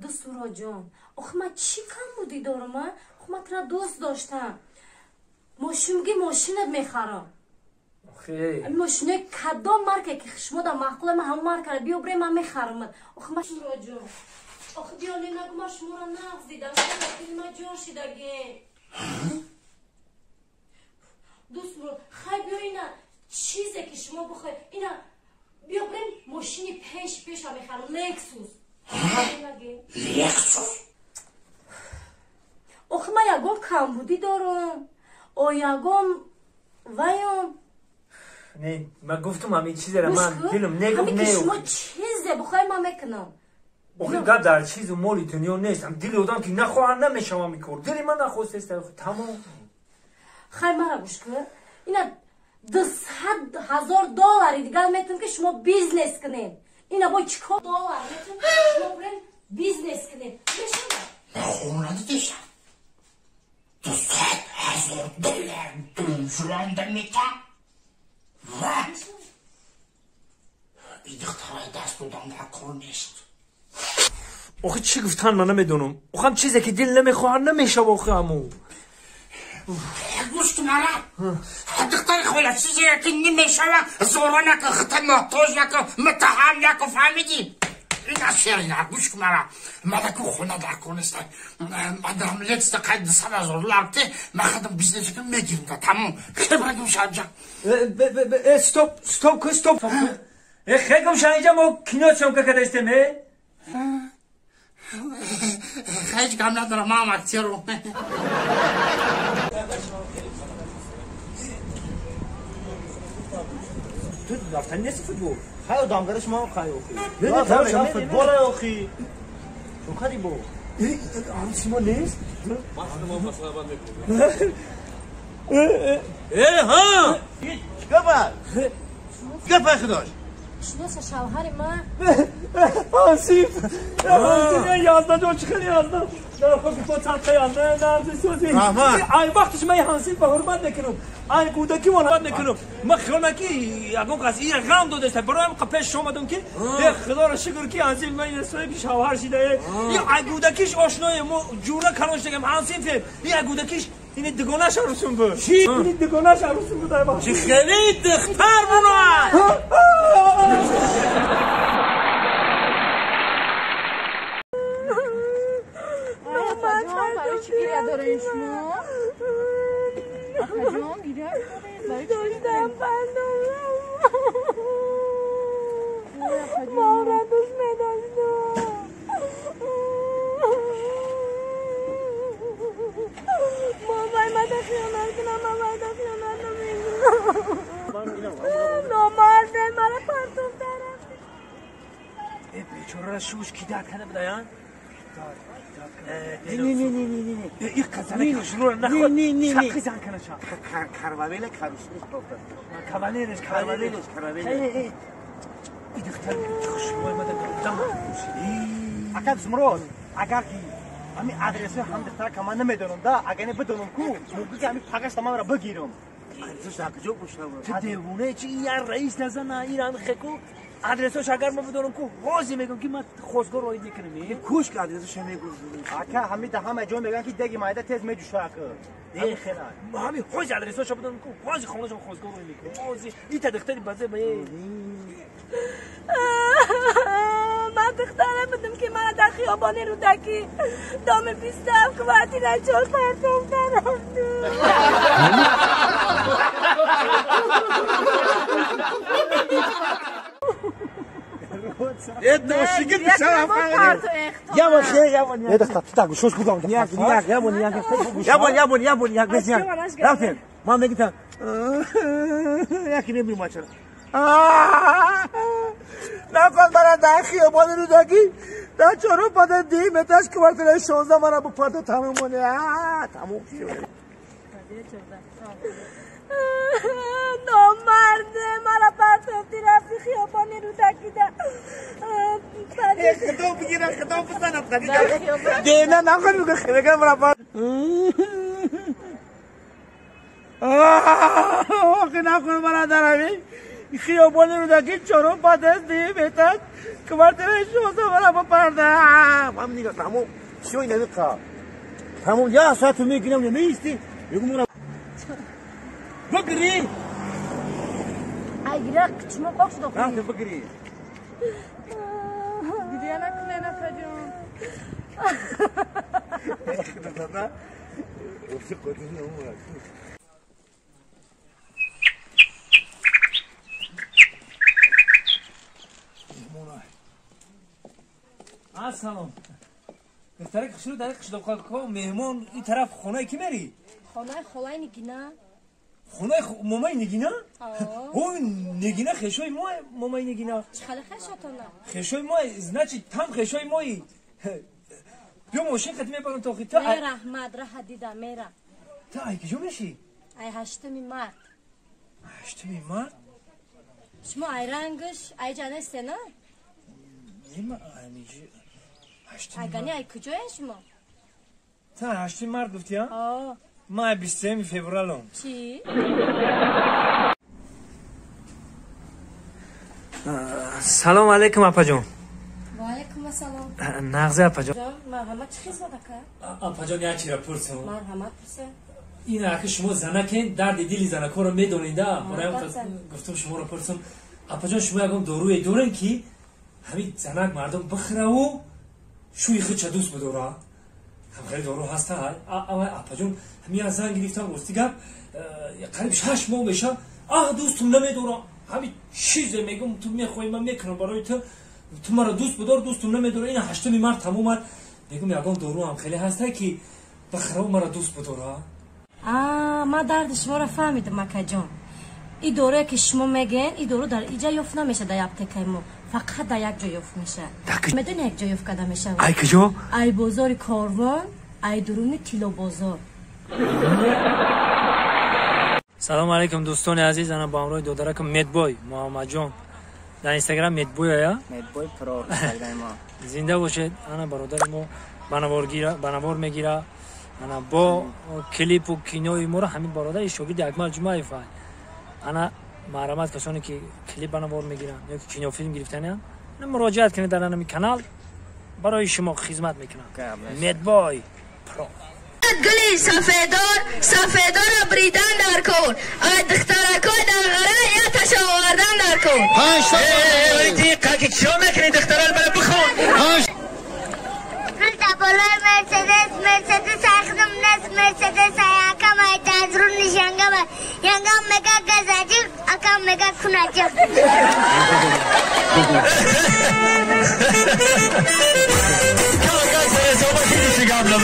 دوست مراد جان آخه من چی کم بودی دارم من؟ آخه من ترا دوست داشتم ماشینگی ماشینت میخرم آخه ماشینه کدام مارکه که شما در معقول من هم مارکه بیا برای من میخرم آخه من مراد جان آخه دیالی نگو من شما را نقص دیدم من جان شدگی دوست مراد خیلی بیا اینا چیزی که شما بخواید اینا بیا بریم ماشینی پیش هم میخرم لکسوس لکسوس آخه من یکم کمبودی دارم او یکم ویم نه من گفتم همین چیزی را من دلم نگم همین که شما چیزی بخوای من میکنم آخه گپ در چیز و مالی دنیا نیست هم دل آدم که نخواهن نمیشم میکرد دلی من نخواست است تمام خیلی مرا گوش کن اینا $200,000 دیگر میتونم که شما بیزنس کنین اینا با چیکار $100 میتونم شما برین بیزنس کنین من خونه ندیدشم $200,000 دونشلانده میتن و این دخترهای دست بودم در کار نیست آخه چی گفتن من نمیدونم آخه هم چیزی که دل نمیخواهن نمیشه آخه همون گوشت مرا دختر خواهد چیزی که نمیشه زورا نکن خطا محتاج نکن متهم نکن فهمیدی این از شعر اینا گوشت مرا مدکو خونه در کنستن مدرم لکس قید $100,000 من خودم بیزنس کنم میگیرم ده تمام خیلی بگم شنجا استوب خیلی شنجا ما کینات شم که کده استمه خیلی کم ندارم ما هم اکتیر رو تو رفتن نیستی فوتبال خیلی دامگرش ما خیلی اوخی نه نه فوتبال اوخی چون کاری با همسی ما نیست ما مسئله بند میکنم ها گپ خداش شناس شوهر من آسیف 11 جان چی خیلی 11 در خود تو چند تا 11 نه سوزی ای وقتش من حسین به حرمت نکنم ای کودکی من نکنم من خونکی یگان قضیه غم داده است برایم پیش اومدم که خدا را شکر که حسین من صاحب شوهر شده ای کودکیش آشنای ما جوره کلانش دگم حسین فهم ای کودکیش این دگانش عروسم بود چی این دگانش عروسم بود ای وقت خیلی دختر بنا داره شما آخه جان گیره داشتم بندم ما را دوست نداشتم ما باید خیانت کنم ما باید خیانت نمیکنم نامرده مرا پرتوم درفتی ای بیچاره را شوش کی در کنه بدایان نه این قزنه که شروع نخواد چقی زن کنه چا کروانیل کروسیش بودن کروانیلش این دختر خوشبوی مدن دم اگر زمرد اگر که همین آدرس هم دختر که من نمیدونم دا اگر نبودم کو ممکن که همین پاکش تمام را بگیرم آدرسش در کجا گوشم تو دیوونه چی این رئیس نزن ایران خکو آدرسش اگر من بدونم کو واضح میگم که من خوشگاه روی دیکنم کوش که آدرسش میگم اگر همین ده همه جون میگن که دیگه مایده تیز میجوشه این خیلی همین خوش آدرسش بدونم کو واضح خونش خوشگاه روی میکنم واضح این تدختری بازه به من دخترم بدم که من در خیابان رودکی دام 27 کواتی نجال پرتم درم یه دوشیگه بشم یه دختر تو تاگو شوش بگم یه رفتیم ما میگم یکی نمی ما چرا نکن برای در خیابان رودکی در چارو پاده دیمتش کوارتر 16 من با پاده تموم مونه تموم شد نامرده مرا پرتوفتی رفتی خیابان رودکی خدا بگیرم خدا بزنم دیمه نکن میگه خیلی مرا پاده آخه نکن مرا در همین خیابان رودکی چارو پاده دیمتش Kıvartına şu olsa bana bapardım. Am niga tamam. Şu ne ka. Tamam ya saat mi gidelim ne isti? Yok mu? Bakri. Ay girer kıçıma bak şurada. Nasıl bakri? Gidene kılene kacım. Sana. Ofisi kodunu mu var? سلام دختر کشور در کشور که مهمان این طرف خونه کی میری؟ خونه خالای نگینا. خونه مامای نگینا؟ او نگینا خشوی مامای نگینا. چخاله خشاتونه؟ خشوی مای значит там خشوی مای. بیا ماشین خدمت میبرم تا خیتا. میرا مدرسه حدیدا میرا. تا ای کجا میشی؟ ای هشتمی مارد. هشتمی مارد؟ شما ای رنگش ای جانسته نه؟ نیم اینجا هشتمی اگانی ای کجایی شما؟ تا هشتمی مارد گفتی ها؟ آه ما 23 فوریه. چی؟ سلام علیکم اپا جان. و علیکم السلام. نغزه اپا جان. مرحمت چی خیزمت که؟ اپا جان یه چی را پرسم. مرحمت پرسه. این اگه شما زنکین درد دلی زنکا رو میدونید برایم گفتم شما رو پرسم. اپا جان شما یکم داروی دورن که همین زنک مردم بخره و شوی خود چه دوست بداره. هم خیلی دارو هسته های. اپا جان همین از زن گرفتم گفتی گفت قریب 6 ماه میشه. دوستم نمیداره. همین چیزه میگم تو میخوای من میکنم برای تو مرا دوست بدار دوستم نمیداره. این 8 مارد تموم میگم یکم دارو هم خیلی هسته که بخره و مرا دوست بداره. ما درد شما را فهمیدم مکه جان. این دوره که شما میگین این دورو در اینجا یافت نمیشه در اپتیک ما فقط در یک جا یافت میشه. میدونی یک جا یافت کده میشه؟ ای کجا؟ ای بازار کاروان ای درون تیلو بازار. سلام علیکم دوستان عزیز. انا با همراه دودرکم مدبوی محمد جان در اینستاگرام مدبوی یا Medboy Pro Instagram ما. زنده باشید. انا برادر ما بنوار میگیره. انا با کلیپ و کینوی ما رو همین برادر شاگرد اکمل جمعه فای. انا مرحمت کسانی که کلیپ بنوار میگیرن یا که کینو فیلم گرفتن انا مراجعت کنید در همین کانال برای شما خدمت میکنم. مدبوی پرو. گلی سفیدار را بریدن در کن. دخترکای در غره یا تش آوردن در کن. دیگه که چرا میکنی دخترال برای بخون؟ هل بالای مرسدس اخدم نس مرسدس اکم ای تازرون نشانگم ینگم مگا گزاجی اکم مگا کناجی. Kalk kalk sana sabah şimdi çıkamla